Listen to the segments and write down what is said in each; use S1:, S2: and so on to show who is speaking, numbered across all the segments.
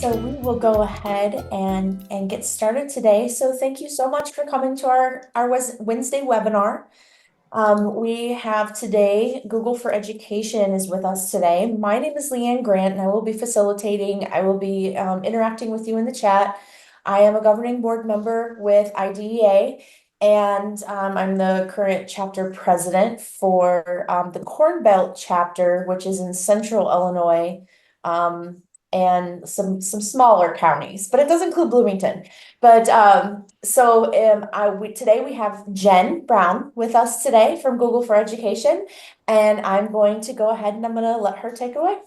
S1: So we will go ahead and get started today. So thank you so much for coming to our Wednesday webinar. We have today, Google for Education is with us today. My name is Leanne Grant and I will be facilitating. I will be interacting with you in the chat. I am a governing board member with IDEA and I'm the current chapter president for the Corn Belt chapter, which is in central Illinois. And some smaller counties, but it does include Bloomington. But today we have Jen Brown with us today from Google for Education, and I'm going to go ahead and I'm going to let her take away.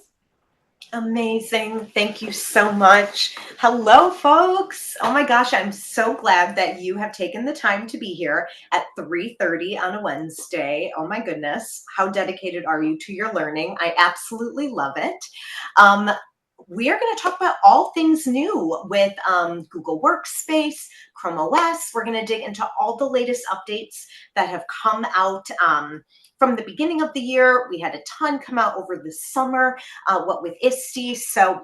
S2: Amazing. Thank you so much. Hello, folks. Oh my gosh, I'm so glad that you have taken the time to be here at 3:30 on a Wednesday. Oh my goodness. How dedicated are you to your learning? I absolutely love it. We are going to talk about all things new with Google Workspace, Chrome OS. We're going to dig into all the latest updates that have come out from the beginning of the year. We had a ton come out over the summer, what with ISTE. So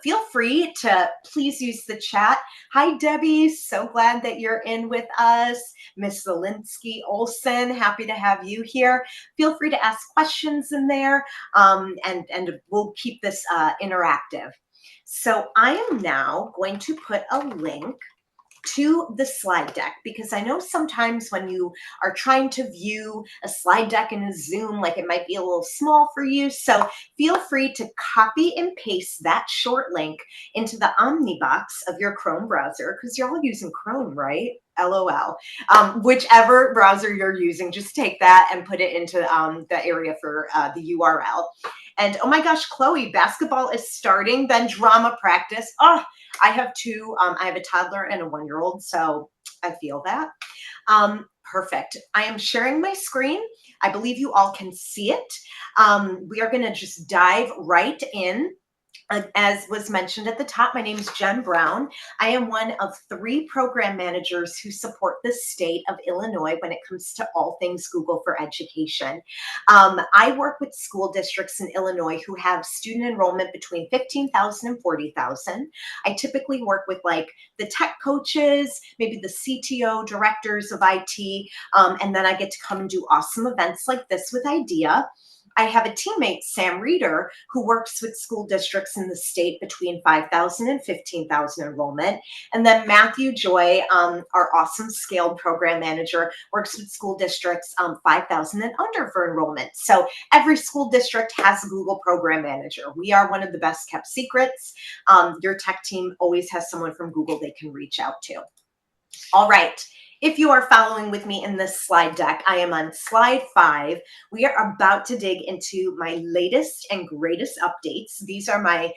S2: feel free to please use the chat. Hi, Debbie. So glad that you're in with us. Miss Zelinsky Olson, happy to have you here. Feel free to ask questions in there, and we'll keep this interactive. So I am now going to put a link to the slide deck, because I know sometimes when you are trying to view a slide deck in a Zoom, like it might be a little small for you. So feel free to copy and paste that short link into the Omnibox of your Chrome browser, because you're all using Chrome, right? LOL. Whichever browser you're using, just take that and put it into the area for the URL. And oh my gosh, Chloe, basketball is starting, then drama practice. Oh, I have two. I have a toddler and a 1-year-old, so I feel that. Perfect. I am sharing my screen. I believe you all can see it. We are going to just dive right in. As was mentioned at the top, my name is Jen Brown. I am one of 3 program managers who support the state of Illinois when it comes to all things Google for Education. I work with school districts in Illinois who have student enrollment between 15,000 and 40,000. I typically work with like the tech coaches, maybe the CTO, directors of IT, and then I get to come and do awesome events like this with IDEA. I have a teammate, Sam Reeder, who works with school districts in the state between 5,000 and 15,000 enrollment. And then Matthew Joy, our awesome scaled program manager, works with school districts 5,000 and under for enrollment. So every school district has a Google program manager. We are one of the best kept secrets. Your tech team always has someone from Google they can reach out to. All right. If you are following with me in this slide deck, I am on slide 5. We are about to dig into my latest and greatest updates. These are my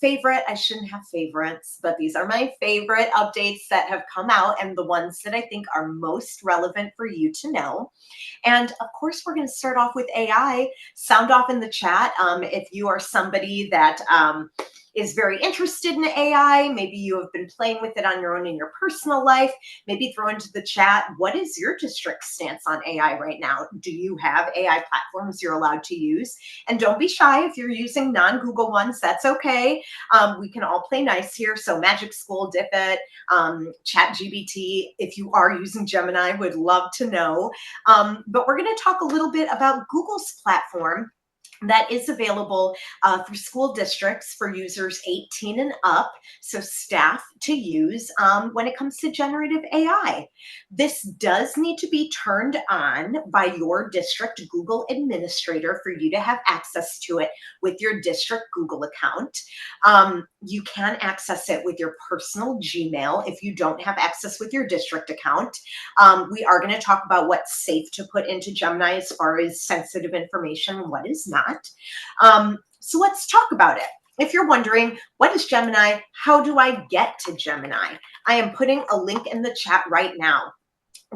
S2: favorite, I shouldn't have favorites, but these are my favorite updates that have come out and the ones that I think are most relevant for you to know. And of course, we're going to start off with AI. Sound off in the chat if you are somebody that is very interested in AI. Maybe you have been playing with it on your own in your personal life. Maybe throw into the chat, what is your district's stance on AI right now? Do you have AI platforms you're allowed to use? And don't be shy if you're using non-Google ones, that's okay. We can all play nice here. So Magic School, Dipit, ChatGPT, if you are using Gemini, would love to know. But we're going to talk a little bit about Google's platform that is available through school districts for users 18 and up, so staff to use when it comes to generative AI. This does need to be turned on by your district Google administrator for you to have access to it with your district Google account. You can access it with your personal Gmail if you don't have access with your district account. We are going to talk about what's safe to put into Gemini as far as sensitive information and what is not. So let's talk about it. If you're wondering, what is Gemini? How do I get to Gemini? I am putting a link in the chat right now,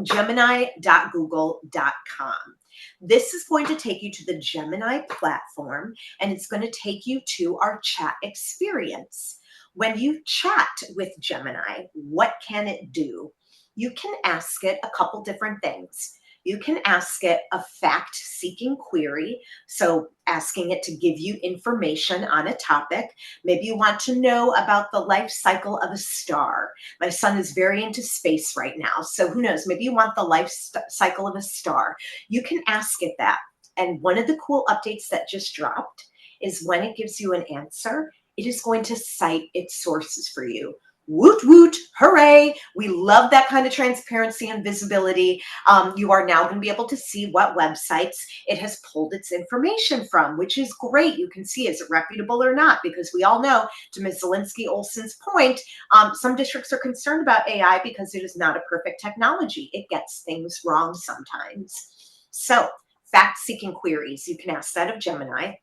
S2: gemini.google.com. This is going to take you to the Gemini platform, and it's going to take you to our chat experience. When you chat with Gemini, what can it do? You can ask it a couple different things. you can ask it a fact-seeking query. So asking it to give you information on a topic. Maybe you want to know about the life cycle of a star. My son is very into space right now. So who knows, maybe you want the life cycle of a star. You can ask it that. And one of the cool updates that just dropped is when it gives you an answer, it is going to cite its sources for you. Woot woot, hooray. We love that kind of transparency and visibility. You are now going to be able to see what websites it has pulled its information from, which is great. You can see, is it reputable or not? Because we all know, to Ms. Zelinsky-Olson's point, some districts are concerned about AI because it is not a perfect technology. It gets things wrong sometimes. So fact-seeking queries, you can ask that of Gemini.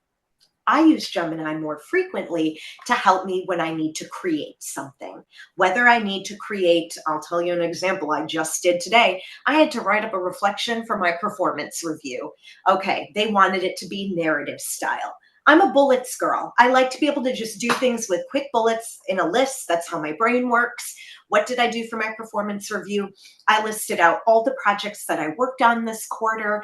S2: I use Gemini more frequently to help me when I need to create something. Whether I need to create, I'll tell you an example I just did today. I had to write up a reflection for my performance review. Okay, they wanted it to be narrative style. I'm a bullets girl. I like to be able to just do things with quick bullets in a list. That's how my brain works. What did I do for my performance review? I listed out all the projects that I worked on this quarter,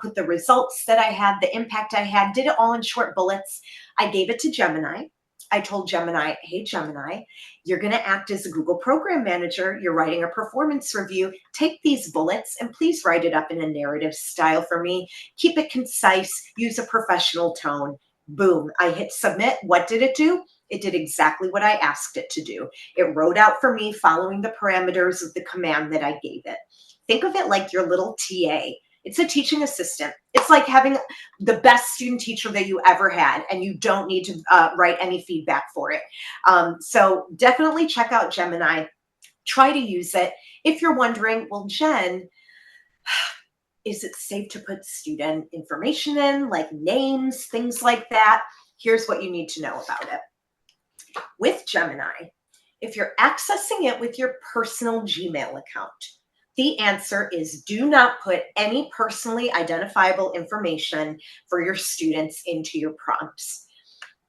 S2: put the results that I had, the impact I had, did it all in short bullets. I gave it to Gemini. I told Gemini, hey, Gemini, you're going to act as a Google Program Manager. You're writing a performance review. Take these bullets and please write it up in a narrative style for me. Keep it concise. Use a professional tone. Boom. I hit submit. What did it do? It did exactly what I asked it to do. It wrote out for me following the parameters of the command that I gave it. Think of it like your little TA. It's a teaching assistant. It's like having the best student teacher that you ever had, and you don't need to write any feedback for it. So definitely check out Gemini. Try to use it. If you're wondering, well, Jen, is it safe to put student information in, like names, things like that? Here's what you need to know about it. With Gemini, if you're accessing it with your personal Gmail account, the answer is do not put any personally identifiable information for your students into your prompts.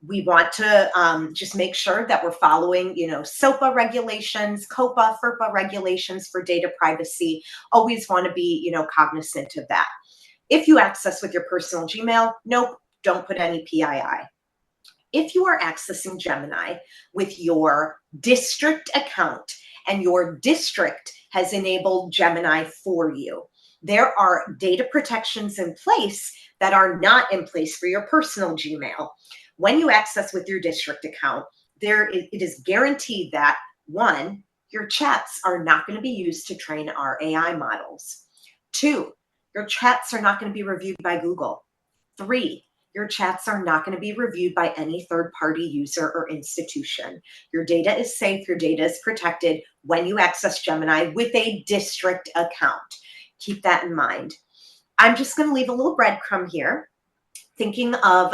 S2: We want to just make sure that we're following, SOPA regulations, COPA, FERPA regulations for data privacy. Always want to be, cognizant of that. If you access with your personal Gmail, nope, don't put any PII. If you are accessing Gemini with your district account and your district has enabled Gemini for you, there are data protections in place that are not in place for your personal Gmail. When you access with your district account, it is guaranteed that, one, your chats are not going to be used to train our AI models. Two, your chats are not going to be reviewed by Google. Three, your chats are not going to be reviewed by any third-party user or institution. Your data is safe, your data is protected when you access Gemini with a district account. Keep that in mind. I'm just going to leave a little breadcrumb here. Thinking of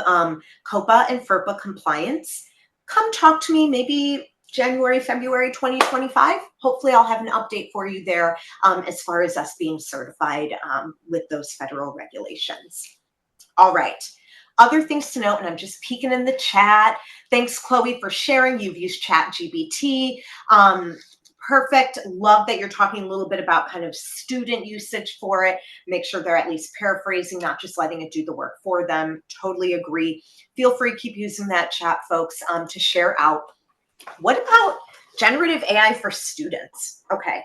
S2: COPA and FERPA compliance, come talk to me maybe January, February 2025. Hopefully I'll have an update for you there as far as us being certified with those federal regulations. All right. Other things to note, and I'm just peeking in the chat. Thanks, Chloe, for sharing. You've used ChatGPT. Perfect. Love that you're talking a little bit about kind of student usage for it. Make sure they're at least paraphrasing, not just letting it do the work for them. Totally agree. Feel free to keep using that chat, folks, to share out. What about generative AI for students? Okay,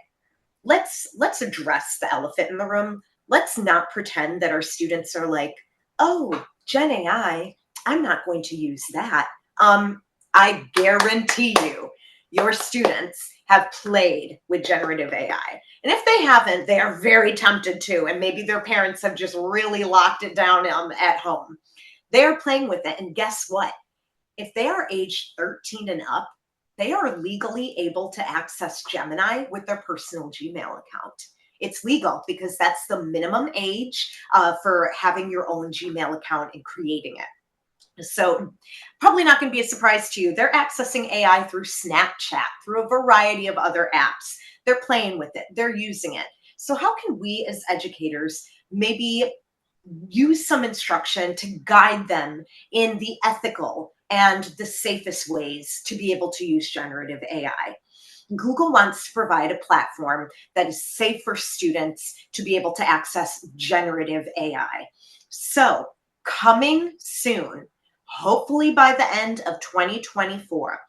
S2: let's address the elephant in the room. Let's not pretend that our students are like, oh, Gen AI, I'm not going to use that. I guarantee you, your students have played with generative AI. And if they haven't, they are very tempted to, and maybe their parents have just really locked it down at home. They are playing with it, and guess what? If they are age 13 and up, they are legally able to access Gemini with their personal Gmail account. It's legal because that's the minimum age for having your own Gmail account and creating it. So probably not going to be a surprise to you. They're accessing AI through Snapchat, through a variety of other apps. They're playing with it. They're using it. So how can we as educators maybe use some instruction to guide them in the ethical and the safest ways to be able to use generative AI? Google wants to provide a platform that is safe for students to be able to access generative AI. So coming soon, hopefully by the end of 2024,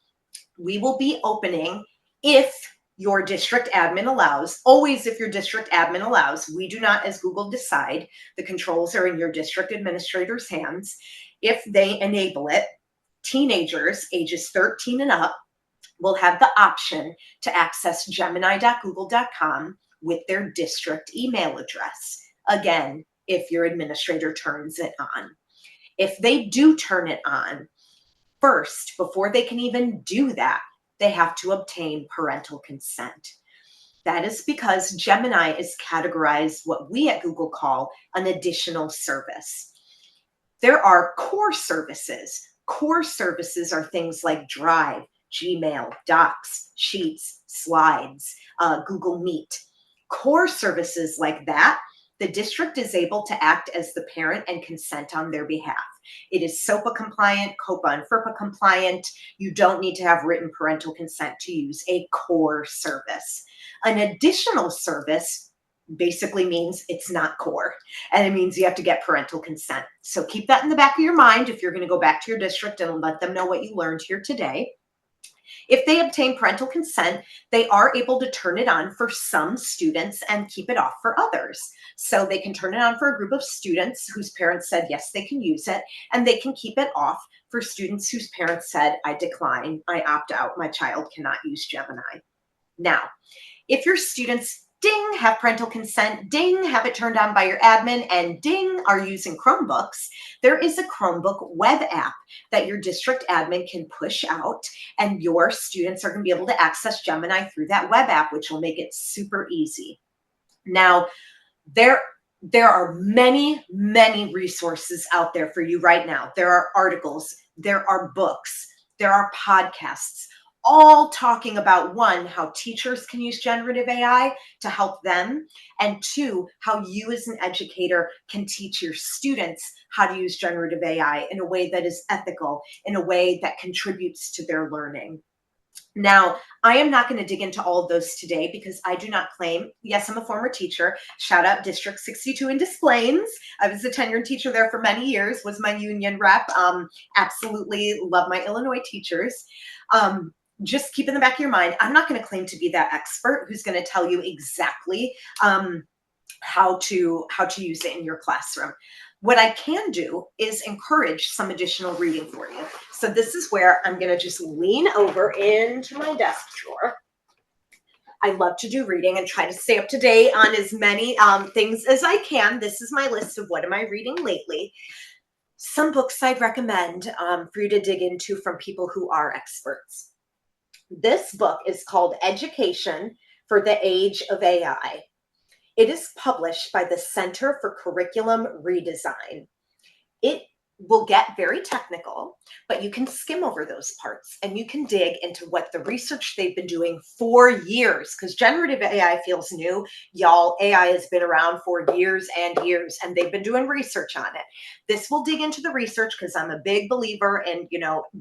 S2: we will be opening, if your district admin allows, always if your district admin allows, we do not as Google decide, the controls are in your district administrator's hands. If they enable it, teenagers ages 13 and up will have the option to access gemini.google.com with their district email address. Again, if your administrator turns it on. If they do turn it on, first, before they can even do that, they have to obtain parental consent. That is because Gemini is categorized what we at Google call an additional service. There are core services. Core services are things like Drive, Gmail, Docs, Sheets, Slides, Google Meet. Core services like that, the district is able to act as the parent and consent on their behalf. It is SOPA compliant, COPA and FERPA compliant. You don't need to have written parental consent to use a core service. An additional service basically means it's not core, and it means you have to get parental consent. So keep that in the back of your mind if you're going to go back to your district and let them know what you learned here today. If they obtain parental consent, they are able to turn it on for some students and keep it off for others. So they can turn it on for a group of students whose parents said, yes, they can use it, and they can keep it off for students whose parents said, I decline, I opt out, my child cannot use Gemini. Now, if your students ding, have parental consent, ding, have it turned on by your admin, and ding, are using Chromebooks, there is a Chromebook web app that your district admin can push out, and your students are going to be able to access Gemini through that web app, which will make it super easy. Now, there are many, many resources out there for you right now. There are articles, there are books, there are podcasts, all talking about, one, how teachers can use generative AI to help them, and two, how you as an educator can teach your students how to use generative AI in a way that is ethical, in a way that contributes to their learning. Now, I am not going to dig into all of those today because I do not claim, yes, I'm a former teacher. Shout out District 62 in Des Plaines. I was a tenured teacher there for many years, was my union rep. Absolutely love my Illinois teachers. Just keep in the back of your mind, I'm not going to claim to be that expert who's going to tell you exactly how to use it in your classroom. What I can do is encourage some additional reading for you. So this is where I'm going to just lean over into my desk drawer. I love to do reading and try to stay up to date on as many things as I can. This is my list of what am I reading lately. Some books I'd recommend for you to dig into from people who are experts. This book is called Education for the Age of AI. It is published by the Center for Curriculum Redesign. It will get very technical, but you can skim over those parts and you can dig into what the research they've been doing for years, because generative AI feels new. Y'all, AI has been around for years and years, and they've been doing research on it. This will dig into the research because I'm a big believer in,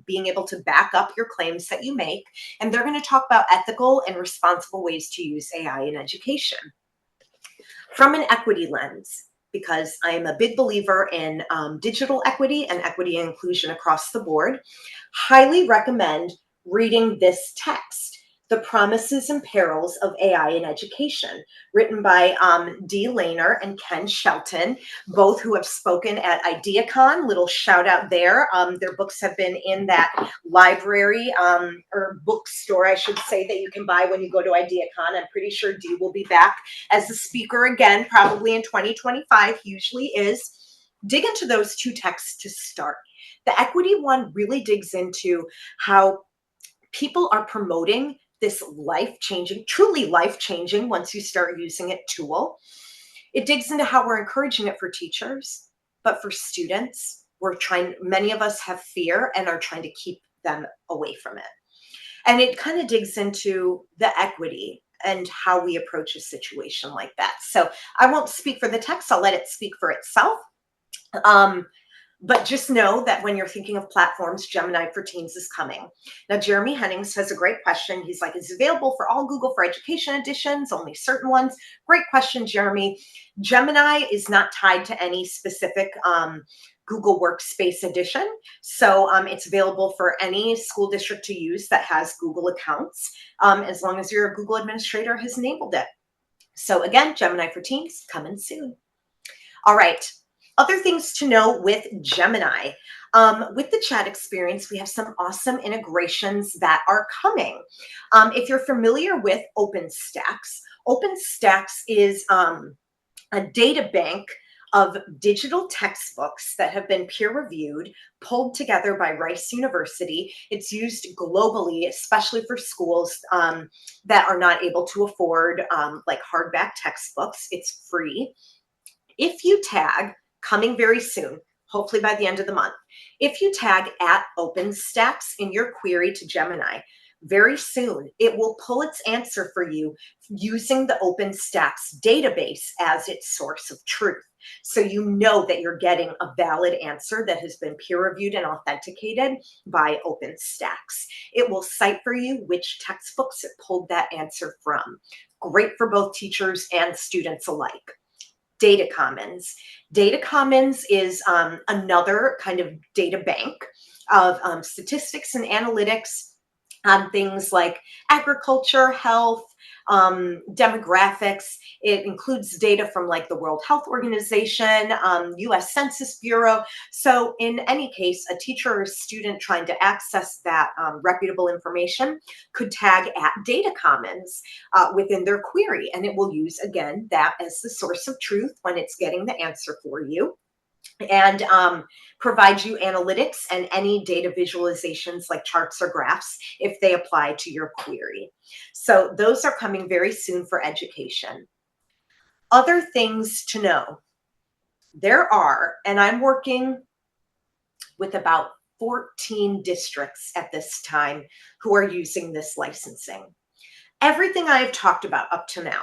S2: being able to back up your claims that you make. And they're going to talk about ethical and responsible ways to use AI in education from an equity lens, because I am a big believer in digital equity and equity and inclusion across the board. Highly recommend reading this text, The Promises and Perils of AI in Education, written by Dee Lehner and Ken Shelton, both who have spoken at IdeaCon. Little shout out there. Their books have been in that library or bookstore, I should say, that you can buy when you go to IdeaCon. I'm pretty sure Dee will be back as a speaker again, probably in 2025. He usually is. Dig into those two texts to start. The equity one really digs into how people are promoting this life-changing, truly life-changing, once you start using it, tool. It digs into how we're encouraging it for teachers, but for students, many of us have fear and are trying to keep them away from it. And it kind of digs into the equity and how we approach a situation like that. So I won't speak for the text, I'll let it speak for itself. But just know that when you're thinking of platforms, Gemini for Teens is coming. Now, Jeremy Hennings has a great question. He's like, is it available for all Google for Education editions, only certain ones? Great question, Jeremy. Gemini is not tied to any specific Google Workspace edition. So it's available for any school district to use that has Google accounts, as long as your Google administrator has enabled it. So again, Gemini for Teens coming soon. All right. Other things to know with Gemini. With the chat experience, we have some awesome integrations that are coming. If you're familiar with OpenStax, OpenStax is a data bank of digital textbooks that have been peer reviewed, pulled together by Rice University. It's used globally, especially for schools that are not able to afford like hardback textbooks. It's free. If you tag, coming very soon, hopefully by the end of the month, if you tag at OpenStax in your query to Gemini, very soon it will pull its answer for you using the OpenStax database as its source of truth. So you know that you're getting a valid answer that has been peer reviewed and authenticated by OpenStax. It will cite for you which textbooks it pulled that answer from. Great for both teachers and students alike. Data Commons. Data Commons is another kind of data bank of statistics and analytics on things like agriculture, health, demographics. It includes data from like the World Health Organization, US Census Bureau. So in any case, a teacher or a student trying to access that reputable information could tag at Data Commons within their query, and it will use, again, that as the source of truth when it's getting the answer for you, and provide you analytics and any data visualizations like charts or graphs if they apply to your query. So those are coming very soon for education. Other things to know. There are, and I'm working with about 14 districts at this time who are using this licensing. Everything I have talked about up to now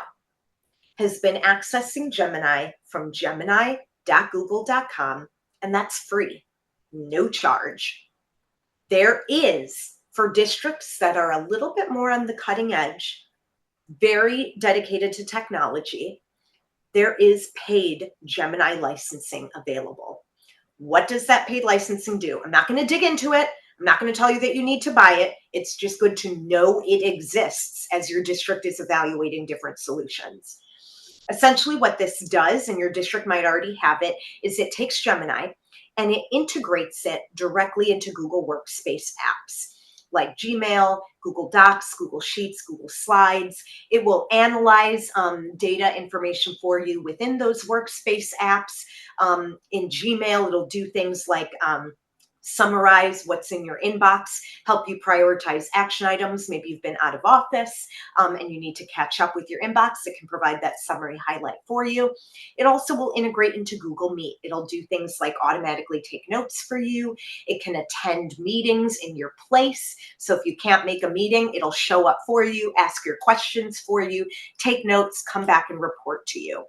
S2: has been accessing Gemini from gemini.google.com, and that's free, no charge. There is, for districts that are a little bit more on the cutting edge, very dedicated to technology, there is paid Gemini licensing available. What does that paid licensing do? I'm not going to dig into it. I'm not going to tell you that you need to buy it. It's just good to know it exists as your district is evaluating different solutions. Essentially what this does, and your district might already have it, is it takes Gemini and it integrates it directly into Google Workspace apps like Gmail, Google Docs, Google Sheets, Google Slides. It will analyze data information for you within those Workspace apps. In Gmail, it'll do things like summarize what's in your inbox, help you prioritize action items. Maybe you've been out of office and you need to catch up with your inbox. It can provide that summary highlight for you. It also will integrate into Google Meet. It'll do things like automatically take notes for you. It can attend meetings in your place. So if you can't make a meeting, it'll show up for you, ask your questions for you, take notes, come back and report to you.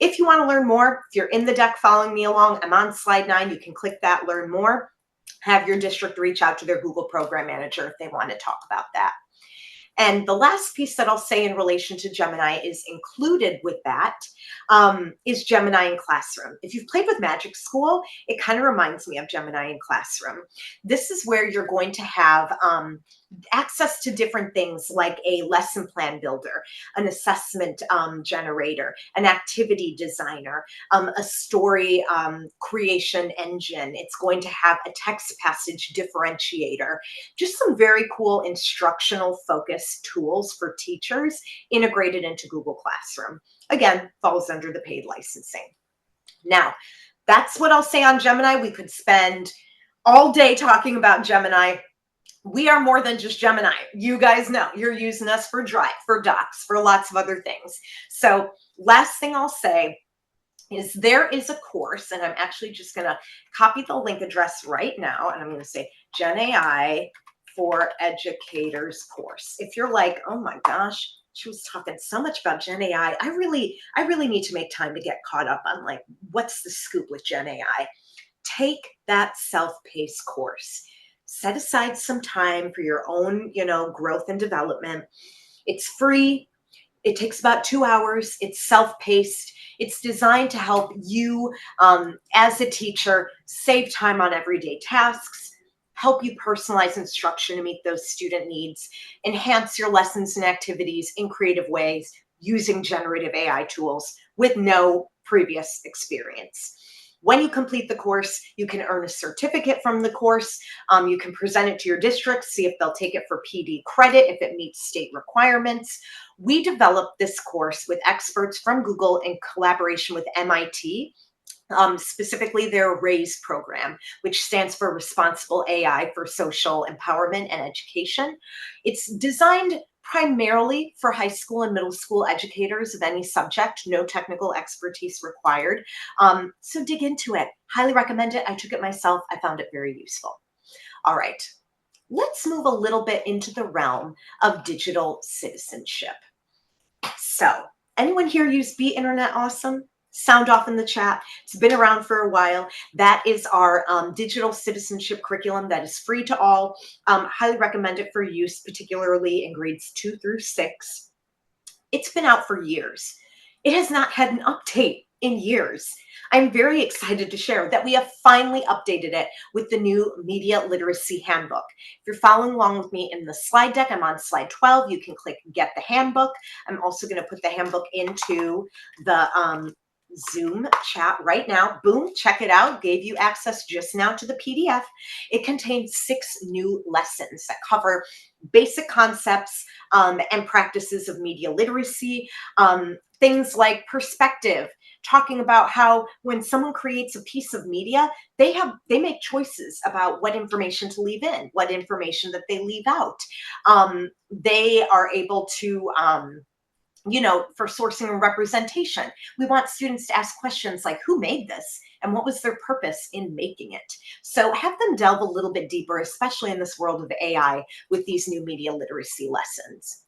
S2: If you want to learn more, if you're in the deck following me along, I'm on slide 9. You can click that, learn more. Have your district reach out to their Google Program Manager if they want to talk about that. And the last piece that I'll say in relation to Gemini is included with that is Gemini in Classroom. If you've played with Magic School, it kind of reminds me of Gemini in Classroom. This is where you're going to have access to different things like a lesson plan builder, an assessment generator, an activity designer, a story creation engine. It's going to have a text passage differentiator, just some very cool instructional focused tools for teachers integrated into Google Classroom. Again, falls under the paid licensing. Now, that's what I'll say on Gemini. We could spend all day talking about Gemini. We are more than just Gemini. You guys know you're using us for Drive, for Docs, for lots of other things. So last thing I'll say is there is a course, and I'm actually just going to copy the link address right now, and I'm going to say Gen AI for Educators course. If you're like, oh my gosh, she was talking so much about Gen AI, I really need to make time to get caught up on like, what's the scoop with Gen AI? take that self-paced course. Set aside some time for your own, growth and development. It's free. It takes about 2 hours. It's self-paced. It's designed to help you, as a teacher, save time on everyday tasks, help you personalize instruction to meet those student needs, enhance your lessons and activities in creative ways using generative AI tools with no previous experience. When you complete the course, you can earn a certificate from the course. You can present it to your district, see if they'll take it for PD credit, if it meets state requirements. We developed this course with experts from Google in collaboration with MIT, specifically their RAISE program, which stands for Responsible AI for Social Empowerment and Education. It's designed primarily for high school and middle school educators of any subject, no technical expertise required. So dig into it. Highly recommend it. I took it myself. I found it very useful. All right, let's move a little bit into the realm of digital citizenship. So, anyone here use Be Internet Awesome? Sound off in the chat. It's been around for a while. That is our digital citizenship curriculum that is free to all. Highly recommend it for use, particularly in grades 2 through 6. It's been out for years. It has not had an update in years. I'm very excited to share that we have finally updated it with the new Media Literacy Handbook. If you're following along with me in the slide deck, I'm on slide 12. You can click Get the Handbook. I'm also going to put the handbook into the Zoom chat right now. Boom, check it out. Gave you access just now to the PDF. It contains 6 new lessons that cover basic concepts and practices of media literacy, things like perspective, talking about how when someone creates a piece of media, they make choices about what information to leave in, what information that they leave out. They are able to for sourcing and representation. We want students to ask questions like, who made this? And what was their purpose in making it? So have them delve a little bit deeper, especially in this world of AI, with these new media literacy lessons.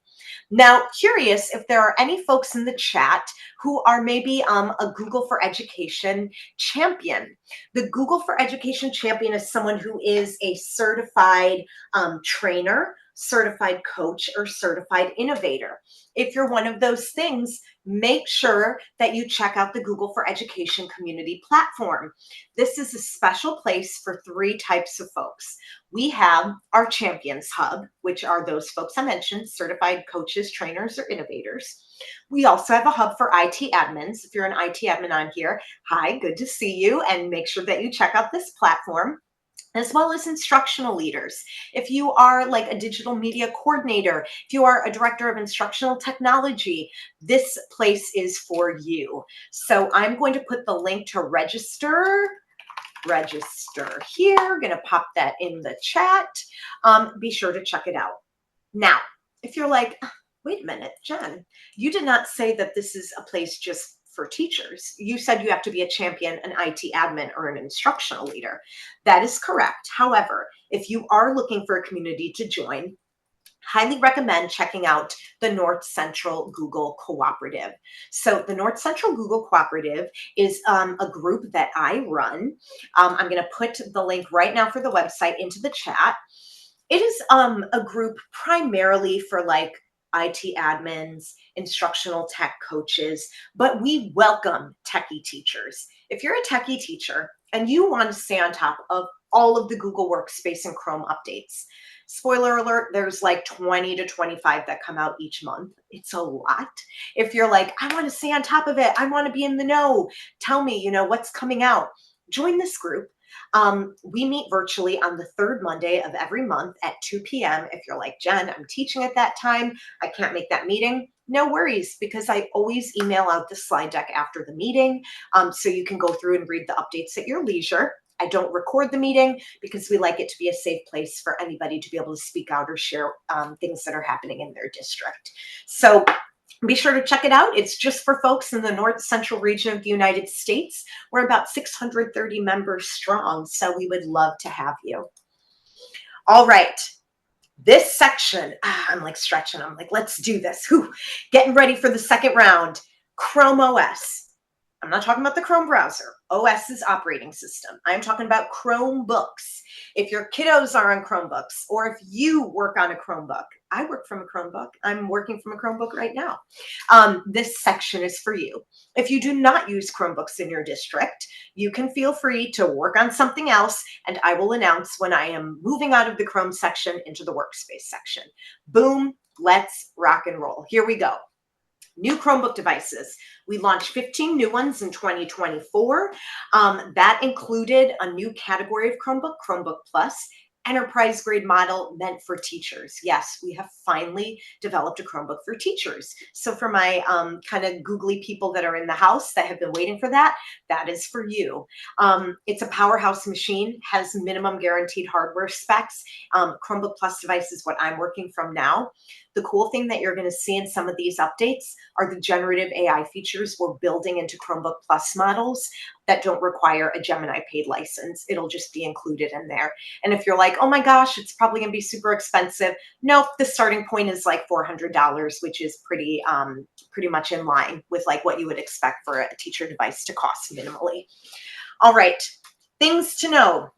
S2: Now, curious if there are any folks in the chat who are maybe a Google for Education champion. The Google for Education champion is someone who is a certified trainer, certified coach, or certified innovator. If you're one of those things, make sure that you check out the Google for Education community platform. This is a special place for 3 types of folks. We have our Champions Hub, which are those folks I mentioned, certified coaches, trainers, or innovators. We also have a hub for IT admins. If you're an IT admin on here, hi, good to see you, and make sure that you check out this platform, as well as instructional leaders. If you are like a digital media coordinator, if you are a director of instructional technology, this place is for you. So I'm going to put the link to register here. Going to pop that in the chat. Be sure to check it out. Now, if you're like, wait a minute, Jen, you did not say that this is a place just for teachers. You said you have to be a champion, an IT admin, or an instructional leader. That is correct. However, if you are looking for a community to join, highly recommend checking out the North Central Google Cooperative. So the North Central Google Cooperative is a group that I run. I'm going to put the link right now for the website into the chat. It is a group primarily for like IT admins, instructional tech coaches, but we welcome techie teachers. If you're a techie teacher and you want to stay on top of all of the Google Workspace and Chrome updates, spoiler alert, there's like 20 to 25 that come out each month. It's a lot. If you're like, I want to stay on top of it, I want to be in the know, tell me, what's coming out. Join this group. We meet virtually on the 3rd Monday of every month at 2 p.m. If you're like, Jen, I'm teaching at that time, I can't make that meeting. No worries, because I always email out the slide deck after the meeting, so you can go through and read the updates at your leisure. I don't record the meeting because we like it to be a safe place for anybody to be able to speak out or share things that are happening in their district. So be sure to check it out. It's just for folks in the North Central region of the United States. We're about 630 members strong, so we would love to have you. All right. This section, I'm like stretching. I'm like, let's do this. Getting ready for the second round. Chrome OS. I'm not talking about the Chrome browser, OS's operating system. I'm talking about Chromebooks. If your kiddos are on Chromebooks, or if you work on a Chromebook, I work from a Chromebook. I'm working from a Chromebook right now. This section is for you. If you do not use Chromebooks in your district, you can feel free to work on something else, and I will announce when I am moving out of the Chrome section into the Workspace section. Boom, let's rock and roll. Here we go. New Chromebook devices. We launched 15 new ones in 2024. That included a new category of Chromebook, Chromebook Plus, enterprise grade model meant for teachers. Yes, we have finally developed a Chromebook for teachers. So for my kind of googly people that are in the house that have been waiting for that, that is for you. It's a powerhouse machine, has minimum guaranteed hardware specs. Chromebook Plus device is what I'm working from now. The cool thing that you're going to see in some of these updates are the generative AI features we're building into Chromebook Plus models that don't require a Gemini paid license. It'll just be included in there. And if you're like, oh my gosh, it's probably going to be super expensive. Nope, the starting point is like $400, which is pretty much in line with like what you would expect for a teacher device to cost minimally. All right, things to know.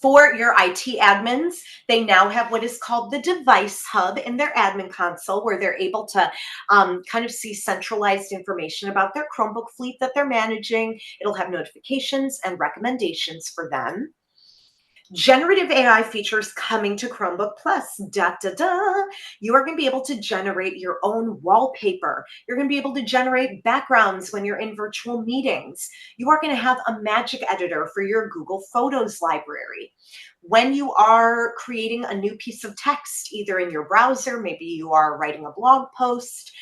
S2: For your IT admins, they now have what is called the Device Hub in their admin console, where they're able to kind of see centralized information about their Chromebook fleet that they're managing. It'll have notifications and recommendations for them. Generative AI features coming to Chromebook Plus. Da, da, da. You are going to be able to generate your own wallpaper. You're going to be able to generate backgrounds when you're in virtual meetings. You are going to have a magic editor for your Google Photos library. When you are creating a new piece of text, either in your browser, maybe you are writing a blog post,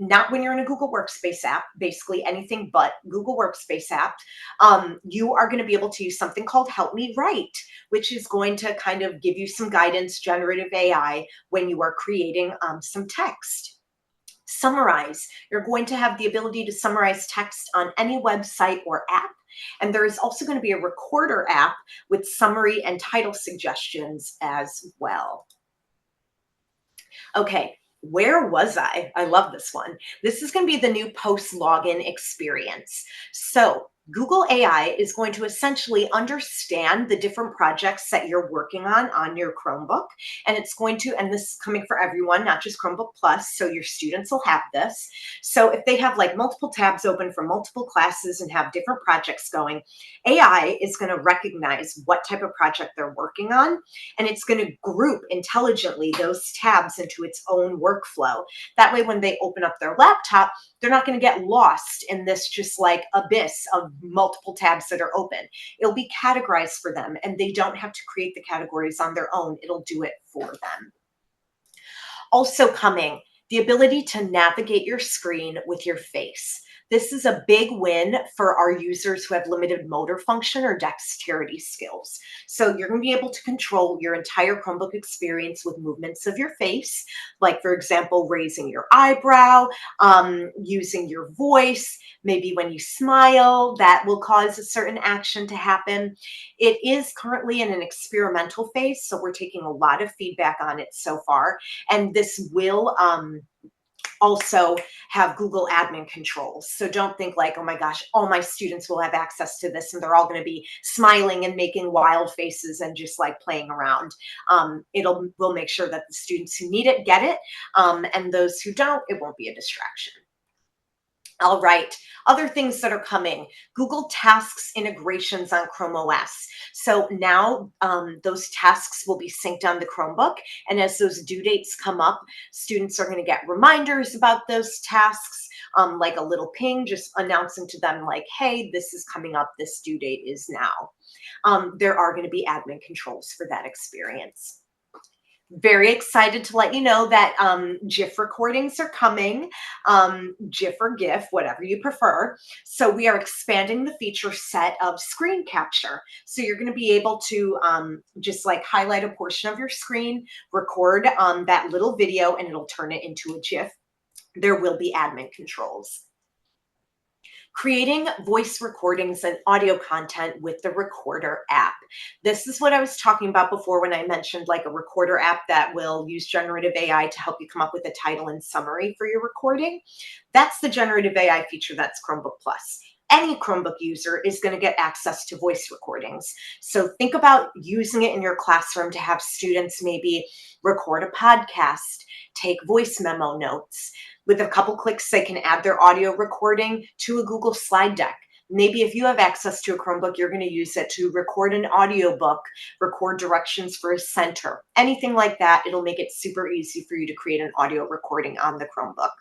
S2: not when you're in a Google Workspace app, basically anything but Google Workspace app, you are going to be able to use something called Help Me Write, which is going to kind of give you some guidance, generative AI, when you are creating some text. Summarize. You're going to have the ability to summarize text on any website or app. And there is also going to be a recorder app with summary and title suggestions as well. Okay. Where was I? I love this one. This is going to be the new post login experience. So Google AI is going to essentially understand the different projects that you're working on your Chromebook. And it's going to, and this is coming for everyone, not just Chromebook Plus, so your students will have this. So if they have like multiple tabs open for multiple classes and have different projects going, AI is going to recognize what type of project they're working on, and it's going to group intelligently those tabs into its own workflow. That way, when they open up their laptop, they're not going to get lost in this just like abyss of multiple tabs that are open. It'll be categorized for them, and they don't have to create the categories on their own. It'll do it for them. Also coming, the ability to navigate your screen with your face. This is a big win for our users who have limited motor function or dexterity skills. So you're going to be able to control your entire Chromebook experience with movements of your face, like, for example, raising your eyebrow, using your voice. Maybe when you smile, that will cause a certain action to happen. It is currently in an experimental phase, so we're taking a lot of feedback on it so far. And this will also have Google admin controls. So don't think like, oh my gosh, all my students will have access to this and they're all going to be smiling and making wild faces and just like playing around. We'll make sure that the students who need it get it, and those who don't, it won't be a distraction. All right, other things that are coming, Google Tasks integrations on Chrome OS. So now those tasks will be synced on the Chromebook. And as those due dates come up, students are going to get reminders about those tasks, like a little ping, just announcing to them like, hey, this is coming up, this due date is now. There are going to be admin controls for that experience. Very excited to let you know that GIF recordings are coming, GIF or GIF, whatever you prefer. So we are expanding the feature set of screen capture. So you're going to be able to just like highlight a portion of your screen, record that little video, and it'll turn it into a GIF. There will be admin controls. Creating voice recordings and audio content with the Recorder app. This is what I was talking about before when I mentioned like a Recorder app that will use generative AI to help you come up with a title and summary for your recording. That's the generative AI feature that's Chromebook Plus. Any Chromebook user is going to get access to voice recordings. So think about using it in your classroom to have students maybe record a podcast, take voice memo notes. With a couple clicks, they can add their audio recording to a Google slide deck. Maybe if you have access to a Chromebook, you're going to use it to record an audiobook, record directions for a center, anything like that. It'll make it super easy for you to create an audio recording on the Chromebook.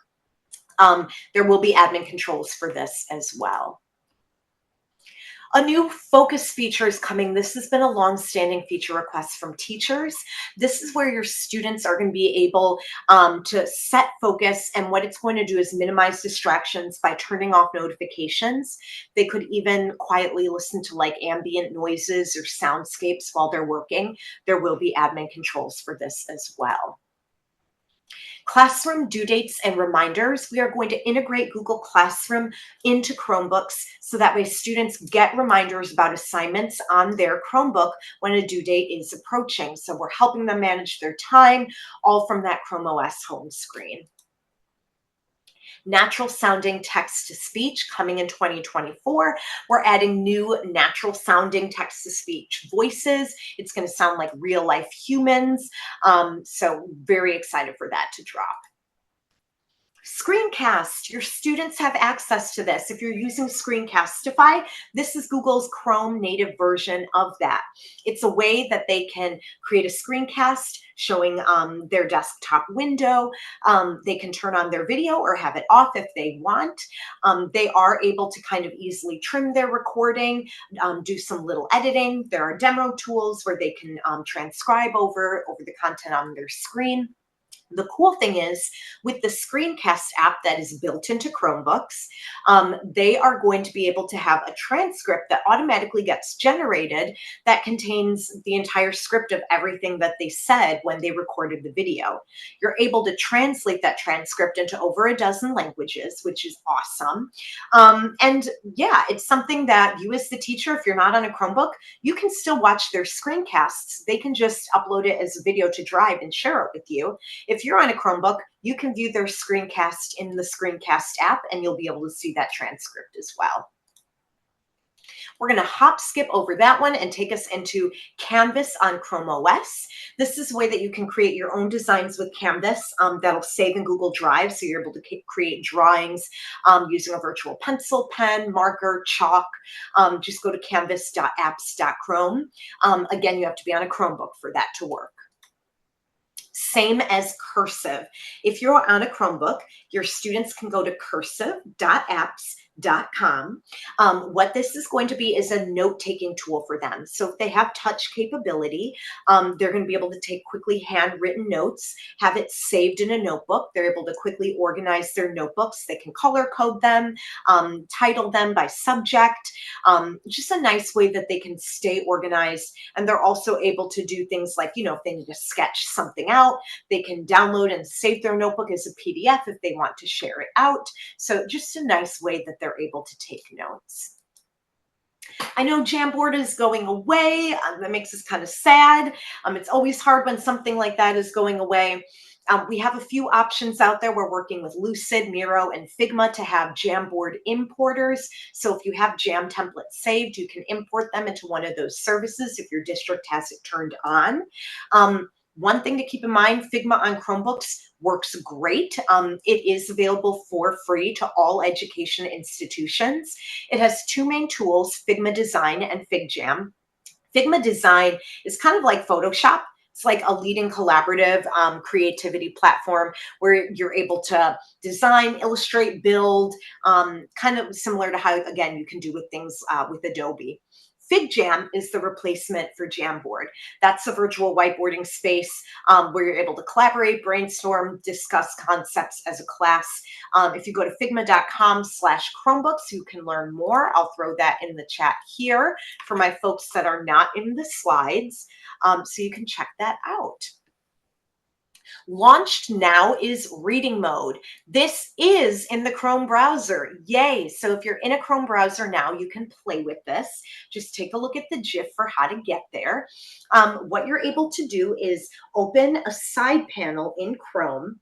S2: There will be admin controls for this as well. A new focus feature is coming. This has been a long-standing feature request from teachers. This is where your students are going to be able to set focus, and what it's going to do is minimize distractions by turning off notifications. They could even quietly listen to like ambient noises or soundscapes while they're working. There will be admin controls for this as well. Classroom due dates and reminders. We are going to integrate Google Classroom into Chromebooks so that way students get reminders about assignments on their Chromebook when a due date is approaching. So we're helping them manage their time, all from that Chrome OS home screen. Natural sounding text to speech coming in 2024. We're adding new natural sounding text to speech voices. It's going to sound like real life humans. So very excited for that to drop. Screencast, your students have access to this. If you're using Screencastify, this is Google's Chrome native version of that. It's a way that they can create a screencast showing their desktop window. They can turn on their video or have it off if they want. They are able to kind of easily trim their recording, do some little editing. There are demo tools where they can transcribe over the content on their screen. The cool thing is with the Screencast app that is built into Chromebooks, they are going to be able to have a transcript that automatically gets generated that contains the entire script of everything that they said when they recorded the video. You're able to translate that transcript into over a dozen languages, which is awesome. And yeah, it's something that you as the teacher, if you're not on a Chromebook, you can still watch their screencasts. They can just upload it as a video to Drive and share it with you. If you're on a Chromebook, you can view their screencast in the Screencast app, and you'll be able to see that transcript as well. We're going to hop skip over that one and take us into Canvas on Chrome OS. This is a way that you can create your own designs with Canvas that'll save in Google Drive, so you're able to create drawings using a virtual pencil, pen, marker, chalk. Just go to canvas.apps.chrome. Again, you have to be on a Chromebook for that to work. Same as Cursive. If you're on a Chromebook, your students can go to cursive.apps.com. What this is going to be is a note-taking tool for them. So if they have touch capability, they're going to be able to take quickly handwritten notes, have it saved in a notebook. They're able to quickly organize their notebooks. They can color code them, title them by subject. Just a nice way that they can stay organized. And they're also able to do things like, if they need to sketch something out, they can download and save their notebook as a PDF if they want to share it out. So just a nice way that they're able to take notes. I know Jamboard is going away. That makes us kind of sad. It's always hard when something like that is going away. We have a few options out there. We're working with Lucid, Miro, and Figma to have Jamboard importers. So if you have Jam templates saved, you can import them into one of those services if your district has it turned on. One thing to keep in mind, Figma on Chromebooks works great. It is available for free to all education institutions. It has two main tools, Figma Design and FigJam. Figma Design is kind of like Photoshop. It's like a leading collaborative creativity platform where you're able to design, illustrate, build, kind of similar to how, again, you can do with things with Adobe. FigJam is the replacement for Jamboard. That's a virtual whiteboarding space where you're able to collaborate, brainstorm, discuss concepts as a class. If you go to figma.com/Chromebooks, you can learn more. I'll throw that in the chat here for my folks that are not in the slides, so you can check that out. Launched now is reading mode. This is in the Chrome browser. Yay. So if you're in a Chrome browser now, you can play with this. Just take a look at the GIF for how to get there. What you're able to do is open a side panel in Chrome.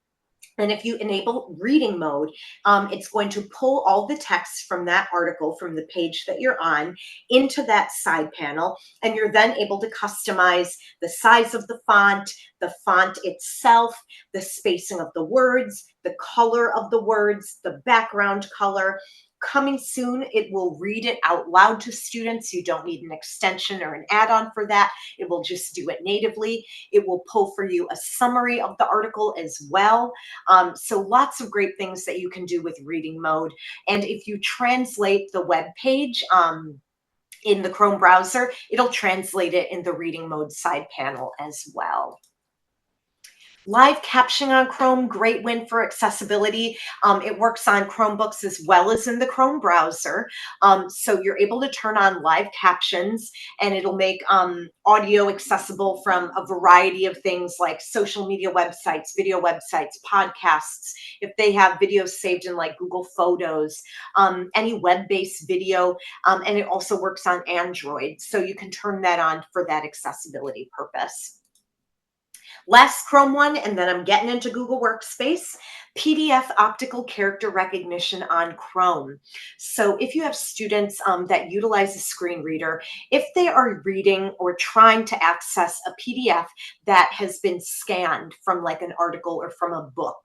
S2: And if you enable reading mode, it's going to pull all the text from that article, from the page that you're on, into that side panel. And you're then able to customize the size of the font itself, the spacing of the words, the color of the words, the background color. Coming soon, it will read it out loud to students. You don't need an extension or an add-on for that. It will just do it natively. It will pull for you a summary of the article as well. So lots of great things that you can do with reading mode. And if you translate the web page in the Chrome browser, it'll translate it in the reading mode side panel as well. Live captioning on Chrome, great win for accessibility. It works on Chromebooks as well as in the Chrome browser. So you're able to turn on live captions, and it'll make audio accessible from a variety of things like social media websites, video websites, podcasts, if they have videos saved in like Google Photos, any web-based video, and it also works on Android. So you can turn that on for that accessibility purpose. Last Chrome one, and then I'm getting into Google Workspace, PDF optical character recognition on Chrome. So if you have students that utilize a screen reader, if they are reading or trying to access a PDF that has been scanned from like an article or from a book,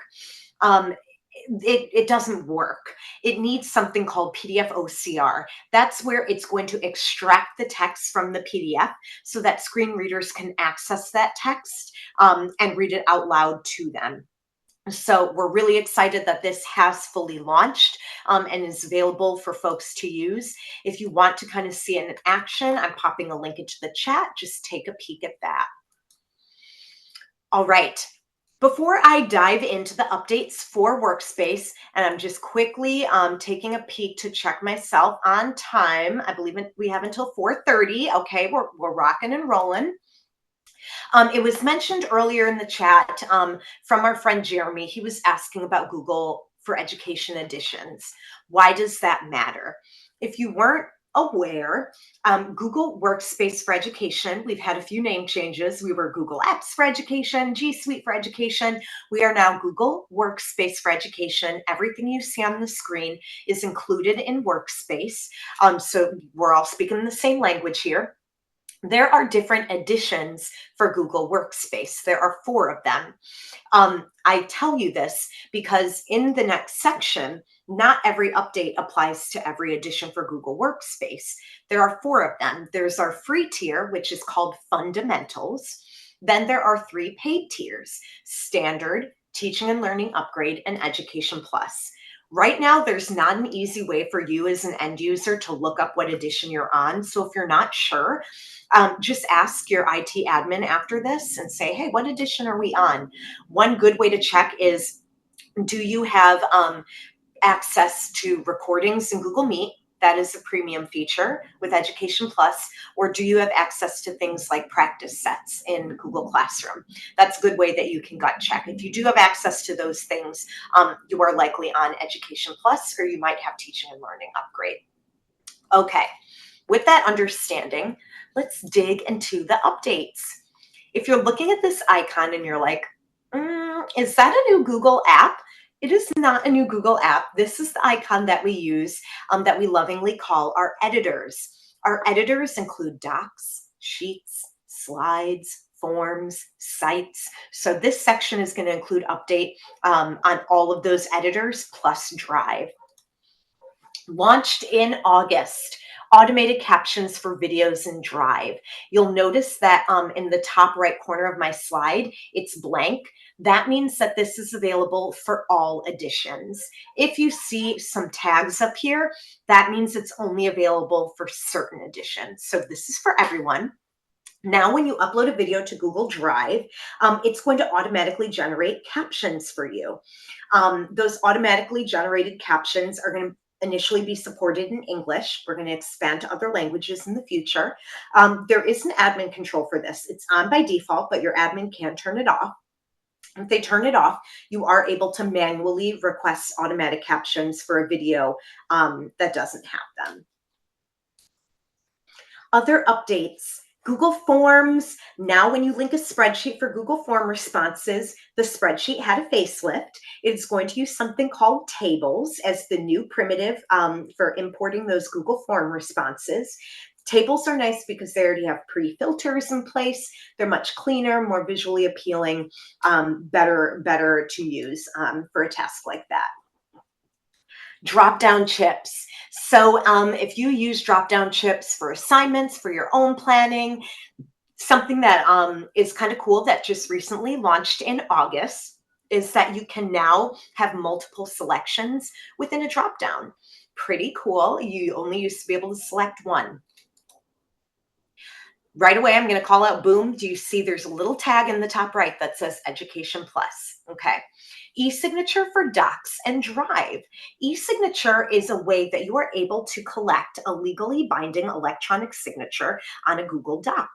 S2: it doesn't work. It needs something called PDF OCR. That's where it's going to extract the text from the PDF so that screen readers can access that text and read it out loud to them. So we're really excited that this has fully launched and is available for folks to use. If you want to kind of see it in action, I'm popping a link into the chat. Just take a peek at that. All right. Before I dive into the updates for Workspace, and I'm just quickly taking a peek to check myself on time. I believe we have until 4:30. Okay, we're rocking and rolling. It was mentioned earlier in the chat from our friend Jeremy. He was asking about Google for Education editions. Why does that matter? If you weren't aware, Google Workspace for Education, we've had a few name changes. We were Google Apps for Education, G Suite for Education. We are now Google Workspace for Education. Everything you see on the screen is included in Workspace. So we're all speaking the same language here. There are different editions for Google Workspace. There are 4 of them. I tell you this because in the next section, not every update applies to every edition for Google Workspace. There are 4 of them. There's our free tier, which is called Fundamentals. Then there are 3 paid tiers: Standard, Teaching and Learning Upgrade, and Education Plus. Right now, there's not an easy way for you as an end user to look up what edition you're on. So if you're not sure, just ask your IT admin after this and say, hey, what edition are we on? One good way to check is, do you have access to recordings in Google Meet? That is a premium feature with Education Plus. Or do you have access to things like practice sets in Google Classroom? That's a good way that you can gut check. If you do have access to those things, you are likely on Education Plus, or you might have Teaching and Learning Upgrade. Okay, with that understanding, let's dig into the updates. If you're looking at this icon and you're like, is that a new Google app? It is not a new Google app. This is the icon that we use that we lovingly call our editors. Our editors include docs, sheets, slides, forms, sites. So this section is going to include update on all of those editors plus Drive. Launched in August, automated captions for videos in Drive. You'll notice that in the top right corner of my slide, it's blank. That means that this is available for all editions. If you see some tags up here, that means it's only available for certain editions. So this is for everyone. Now, when you upload a video to Google Drive, it's going to automatically generate captions for you. Those automatically generated captions are going to initially be supported in English. We're going to expand to other languages in the future. There is an admin control for this. It's on by default, but your admin can turn it off. If they turn it off, you are able to manually request automatic captions for a video that doesn't have them. Other updates. Google Forms. Now, when you link a spreadsheet for Google Form responses, the spreadsheet had a facelift. It's going to use something called tables as the new primitive for importing those Google Form responses. Tables are nice because they already have pre-filters in place. They're much cleaner, more visually appealing, better to use for a task like that. Drop-down chips. So if you use drop-down chips for assignments, for your own planning, something that is kind of cool that just recently launched in August is that you can now have multiple selections within a drop-down. Pretty cool. You only used to be able to select one. Right away, I'm going to call out, boom. Do you see there's a little tag in the top right that says Education Plus? Okay. E-signature for Docs and Drive. E-signature is a way that you are able to collect a legally binding electronic signature on a Google Doc.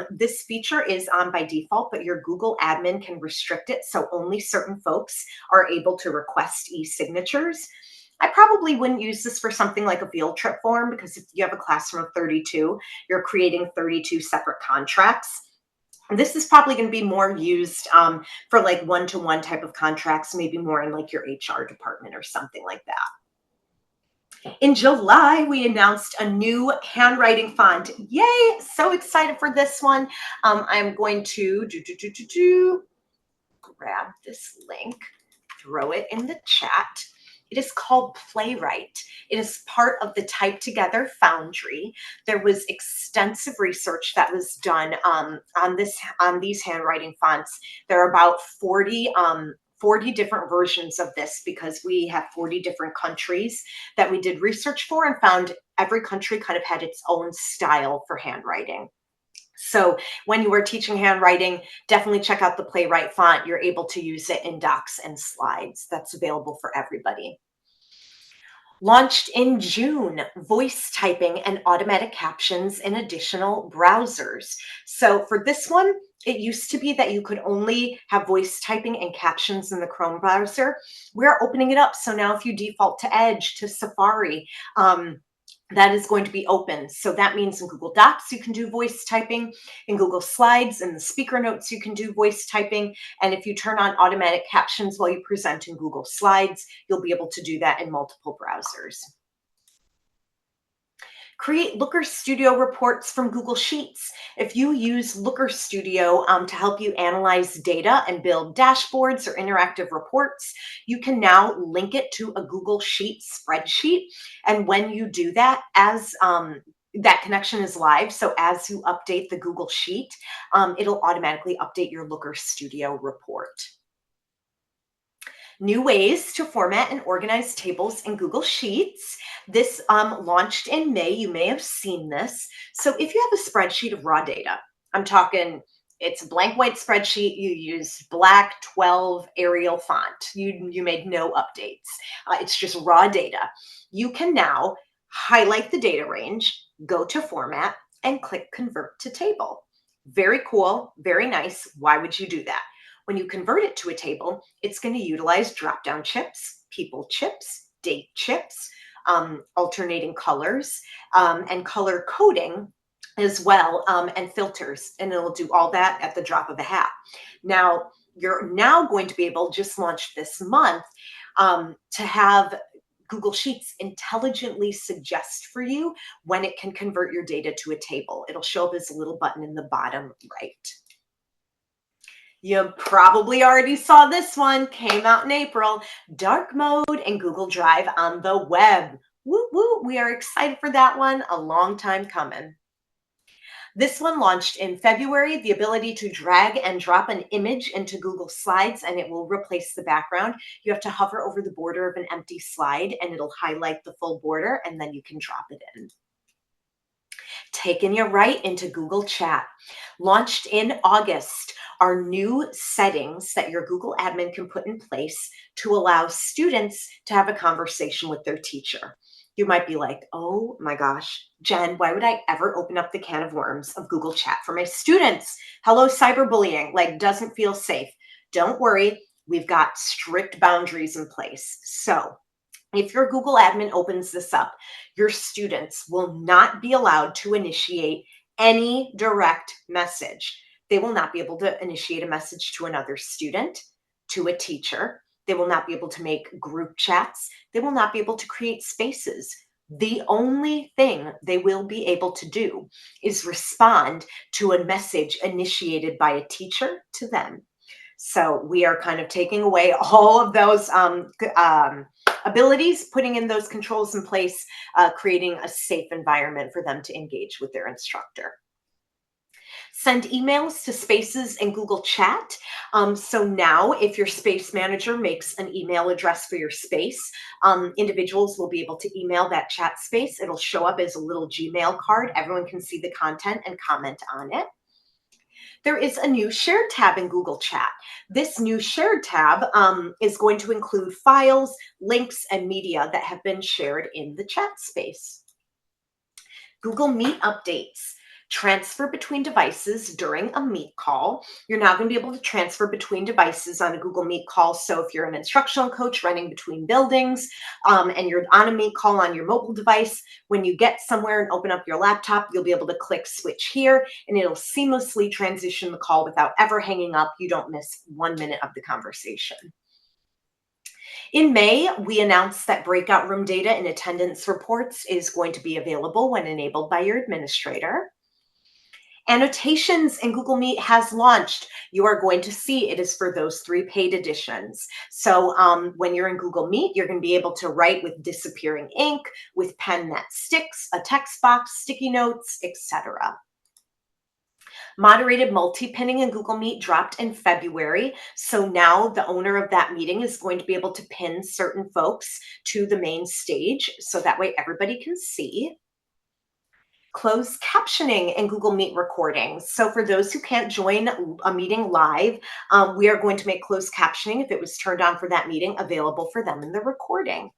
S2: This feature is on by default, but your Google admin can restrict it, so only certain folks are able to request e-signatures. I probably wouldn't use this for something like a field trip form, because if you have a classroom of 32, you're creating 32 separate contracts. This is probably going to be more used for like one-to-one type of contracts, maybe more in like your HR department or something like that. In July, we announced a new handwriting font. Yay! So excited for this one. I'm going to grab this link, throw it in the chat. It is called Playwright. It is part of the Type Together Foundry. There was extensive research that was done on these handwriting fonts. There are about 40 different versions of this, because we have 40 different countries that we did research for, and found every country kind of had its own style for handwriting. So when you are teaching handwriting, definitely check out the Playwright font. You're able to use it in docs and slides. That's available for everybody. Launched in June, voice typing and automatic captions in additional browsers. So for this one, it used to be that you could only have voice typing and captions in the Chrome browser. We're opening it up. So now if you default to Edge, to Safari, that is going to be open. So that means in Google Docs, you can do voice typing. In Google Slides and the speaker notes, you can do voice typing. And if you turn on automatic captions while you present in Google Slides, you'll be able to do that in multiple browsers. Create Looker Studio reports from Google Sheets. If you use Looker Studio to help you analyze data and build dashboards or interactive reports, you can now link it to a Google Sheet spreadsheet. And when you do that, as that connection is live, so as you update the Google Sheet, it'll automatically update your Looker Studio report. New ways to format and organize tables in Google Sheets. This launched in May. You may have seen this. So if you have a spreadsheet of raw data, I'm talking, it's a blank white spreadsheet. You use black 12 Arial font. You made no updates. It's just raw data. You can now highlight the data range, go to Format, and click Convert to Table. Very cool, very nice. Why would you do that? When you convert it to a table, it's going to utilize drop-down chips, people chips, date chips, alternating colors, and color coding as well, and filters. And it'll do all that at the drop of a hat. Now, you're now going to be able, just launched this month, to have Google Sheets intelligently suggest for you when it can convert your data to a table. It'll show up as a little button in the bottom right. You probably already saw this one, came out in April, dark mode and Google Drive on the web. Woo woo, we are excited for that one, a long time coming. This one launched in February, the ability to drag and drop an image into Google Slides and it will replace the background. You have to hover over the border of an empty slide and it'll highlight the full border and then you can drop it in. Taking you right into Google Chat. Launched in August are new settings that your Google admin can put in place to allow students to have a conversation with their teacher. You might be like, oh my gosh, Jen, why would I ever open up the can of worms of Google Chat for my students? Hello, cyberbullying, like doesn't feel safe. Don't worry, we've got strict boundaries in place. So if your Google admin opens this up, your students will not be allowed to initiate any direct message. They will not be able to initiate a message to another student, to a teacher. They will not be able to make group chats. They will not be able to create spaces. The only thing they will be able to do is respond to a message initiated by a teacher to them. So we are kind of taking away all of those abilities, putting in those controls in place, creating a safe environment for them to engage with their instructor. Send emails to Spaces and Google Chat. So now if your space manager makes an email address for your space, individuals will be able to email that chat space. It'll show up as a little Gmail card. Everyone can see the content and comment on it. There is a new shared tab in Google Chat. This new shared tab is going to include files, links, and media that have been shared in the chat space. Google Meet updates. Transfer between devices during a Meet call. You're now going to be able to transfer between devices on a Google Meet call. So if you're an instructional coach running between buildings and you're on a Meet call on your mobile device, when you get somewhere and open up your laptop, you'll be able to click switch here and it'll seamlessly transition the call without ever hanging up. You don't miss 1 minute of the conversation. In May, we announced that breakout room data and attendance reports is going to be available when enabled by your administrator. Annotations in Google Meet has launched. You are going to see it is for those 3 paid editions. So when you're in Google Meet, you're going to be able to write with disappearing ink, with pen that sticks, a text box, sticky notes, etc. Moderated multi-pinning in Google Meet dropped in February. So now the owner of that meeting is going to be able to pin certain folks to the main stage. So that way everybody can see. Closed captioning in Google Meet recordings. So for those who can't join a meeting live, we are going to make closed captioning, if it was turned on for that meeting, available for them in the recording.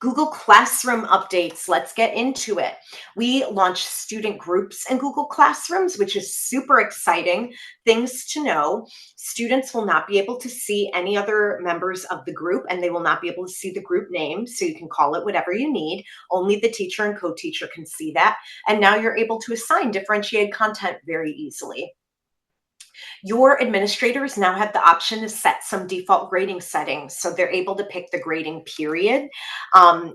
S2: Google Classroom updates. Let's get into it. We launched student groups in Google Classrooms, which is super exciting. Things to know. Students will not be able to see any other members of the group, and they will not be able to see the group name, so you can call it whatever you need. Only the teacher and co-teacher can see that. And now you're able to assign differentiated content very easily. Your administrators now have the option to set some default grading settings. So they're able to pick the grading period.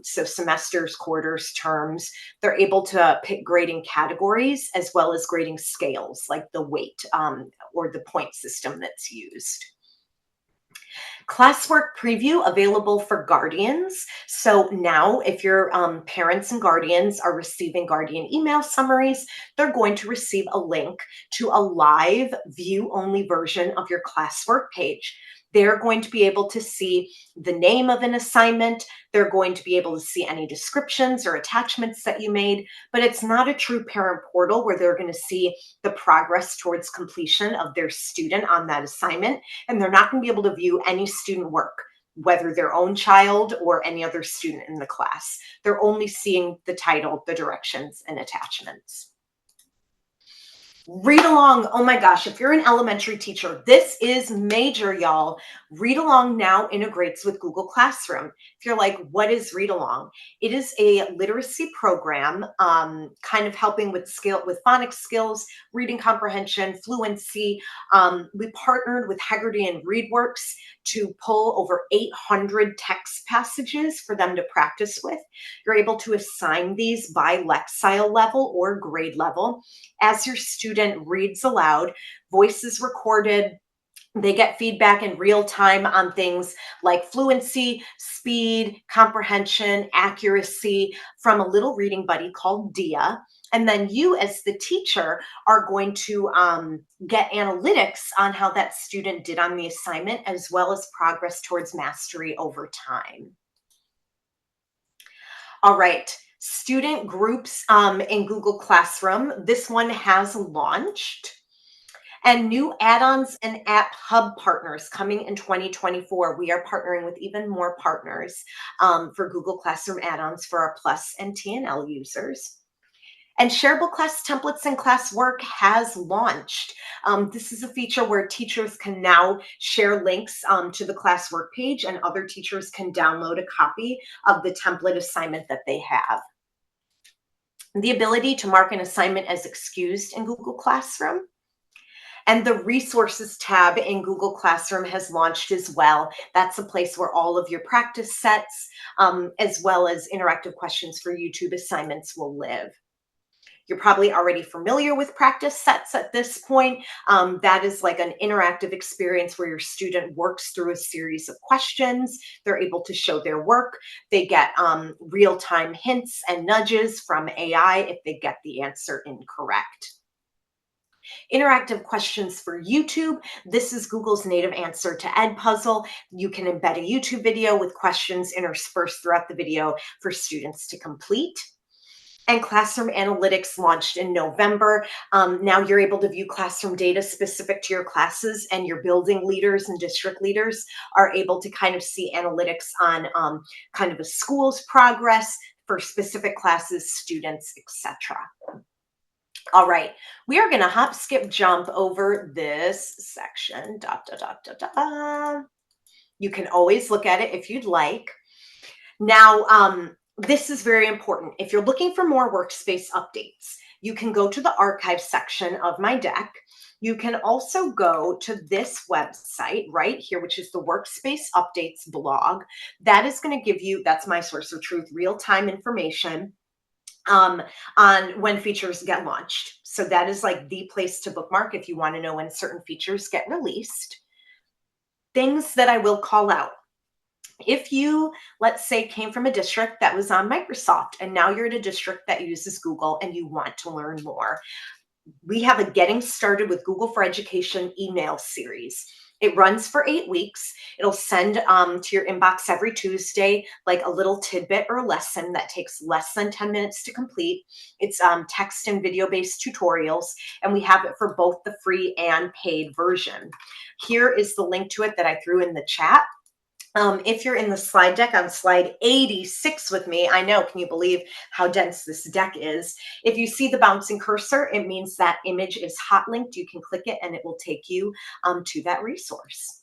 S2: So semesters, quarters, terms. They're able to pick grading categories as well as grading scales, like the weight or the point system that's used. Classwork preview available for guardians. So now if your parents and guardians are receiving guardian email summaries, they're going to receive a link to a live view-only version of your classwork page. They're going to be able to see the name of an assignment. They're going to be able to see any descriptions or attachments that you made, but it's not a true parent portal where they're going to see the progress towards completion of their student on that assignment. And they're not going to be able to view any student work, whether their own child or any other student in the class. They're only seeing the title, the directions, and attachments. Read along. Oh my gosh, if you're an elementary teacher, this is major, y'all. Read along now integrates with Google Classroom. If you're like, what is read along? It is a literacy program, kind of helping with phonics skills, reading comprehension, fluency. We partnered with Haggerty and ReadWorks to pull over 800 text passages for them to practice with. You're able to assign these by Lexile level or grade level. As your student reads aloud, voice is recorded. They get feedback in real time on things like fluency, speed, comprehension, accuracy from a little reading buddy called Dia. And then you as the teacher are going to get analytics on how that student did on the assignment, as well as progress towards mastery over time. All right. Student groups in Google Classroom. This one has launched. And new add-ons and app hub partners coming in 2024. We are partnering with even more partners for Google Classroom add-ons for our Plus and TNL users. And shareable class templates and classwork has launched. This is a feature where teachers can now share links to the classwork page, and other teachers can download a copy of the template assignment that they have. The ability to mark an assignment as excused in Google Classroom. And the resources tab in Google Classroom has launched as well. That's a place where all of your practice sets, as well as interactive questions for YouTube assignments, will live. You're probably already familiar with practice sets at this point. That is like an interactive experience where your student works through a series of questions. They're able to show their work. They get real-time hints and nudges from AI if they get the answer incorrect. Interactive questions for YouTube. This is Google's native answer to Edpuzzle. You can embed a YouTube video with questions interspersed throughout the video for students to complete. And Classroom Analytics launched in November. Now you're able to view classroom data specific to your classes, and your building leaders and district leaders are able to kind of see analytics on kind of a school's progress for specific classes, students, etc. All right, we are going to hop, skip, jump over this section. You can always look at it if you'd like. Now, this is very important. If you're looking for more workspace updates, you can go to the archive section of my deck. You can also go to this website right here, which is the Workspace Updates blog. That is going to give you, that's my source of truth, real-time information on when features get launched. So that is like the place to bookmark if you want to know when certain features get released. Things that I will call out. If you, let's say, came from a district that was on Microsoft and now you're in a district that uses Google and you want to learn more, we have a Getting Started with Google for Education email series. It runs for 8 weeks. It'll send to your inbox every Tuesday, like a little tidbit or lesson that takes less than 10 minutes to complete. It's text and video-based tutorials, and we have it for both the free and paid version. Here is the link to it that I threw in the chat. If you're in the slide deck on slide 86 with me, I know, can you believe how dense this deck is? If you see the bouncing cursor, it means that image is hot linked. You can click it and it will take you to that resource.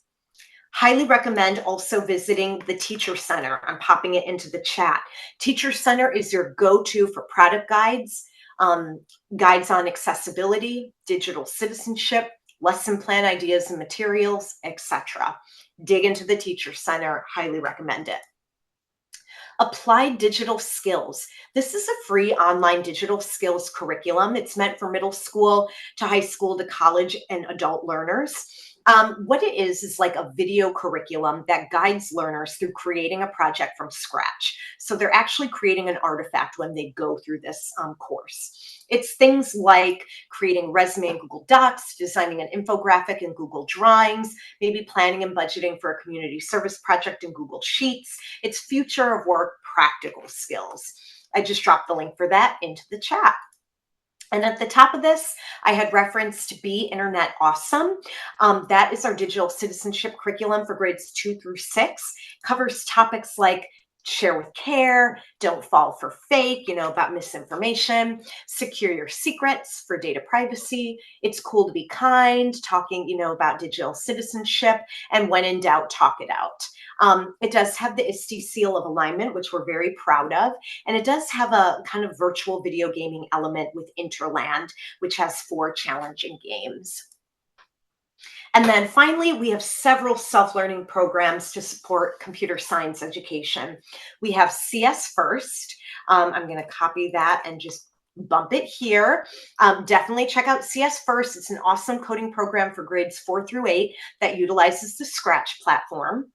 S2: Highly recommend also visiting the Teacher Center. I'm popping it into the chat. Teacher Center is your go-to for product guides, guides on accessibility, digital citizenship, lesson plan ideas and materials, etc. Dig into the Teacher Center, highly recommend it. Applied Digital Skills. This is a free online digital skills curriculum. It's meant for middle school to high school to college and adult learners. What it is like a video curriculum that guides learners through creating a project from scratch. So they're actually creating an artifact when they go through this course. It's things like creating resume in Google Docs, designing an infographic in Google Drawings, maybe planning and budgeting for a community service project in Google Sheets. It's future of work practical skills. I just dropped the link for that into the chat. And at the top of this, I had referenced Be Internet Awesome. That is our digital citizenship curriculum for grades 2 through 6. Covers topics like share with care, don't fall for fake, about misinformation, secure your secrets for data privacy, it's cool to be kind, talking, about digital citizenship, and when in doubt, talk it out. It does have the ISTE seal of alignment, which we're very proud of, and it does have a kind of virtual video gaming element with Interland, which has 4 challenging games. And then finally, we have several self-learning programs to support computer science education. We have CS First. I'm going to copy that and just bump it here. Definitely check out CS First. It's an awesome coding program for grades 4 through 8 that utilizes the Scratch platform.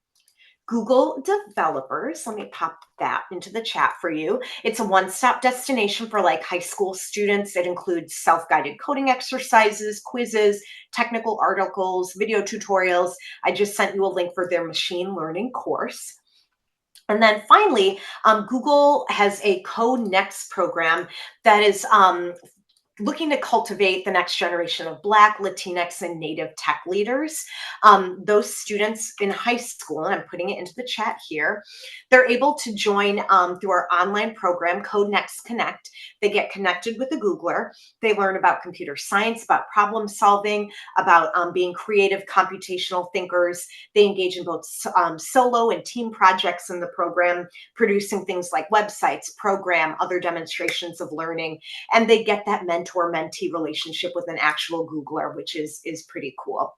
S2: Google Developers, let me pop that into the chat for you. It's a one-stop destination for like high school students. It includes self-guided coding exercises, quizzes, technical articles, video tutorials. I just sent you a link for their machine learning course. And then finally, Google has a Code Next program that is looking to cultivate the next generation of Black, Latinx, and Native tech leaders. Those students in high school, and I'm putting it into the chat here, they're able to join through our online program, Code Next Connect. They get connected with a Googler. They learn about computer science, about problem solving, about being creative computational thinkers. They engage in both solo and team projects in the program, producing things like websites, program, other demonstrations of learning, and they get that mentor-mentee relationship with an actual Googler, which is pretty cool.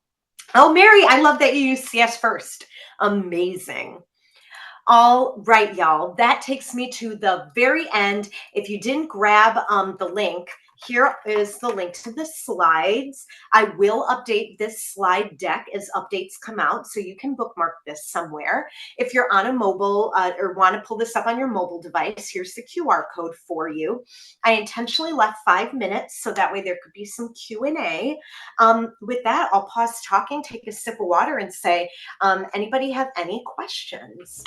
S2: Oh, Mary, I love that you use CS first. Amazing. All right, y'all, that takes me to the very end. If you didn't grab the link, here is the link to the slides. I will update this slide deck as updates come out, so you can bookmark this somewhere. If you're on a mobile or want to pull this up on your mobile device, here's the QR code for you. I intentionally left 5 minutes, so that way there could be some Q&A. With that, I'll pause talking, take a sip of water, and say, anybody have any questions?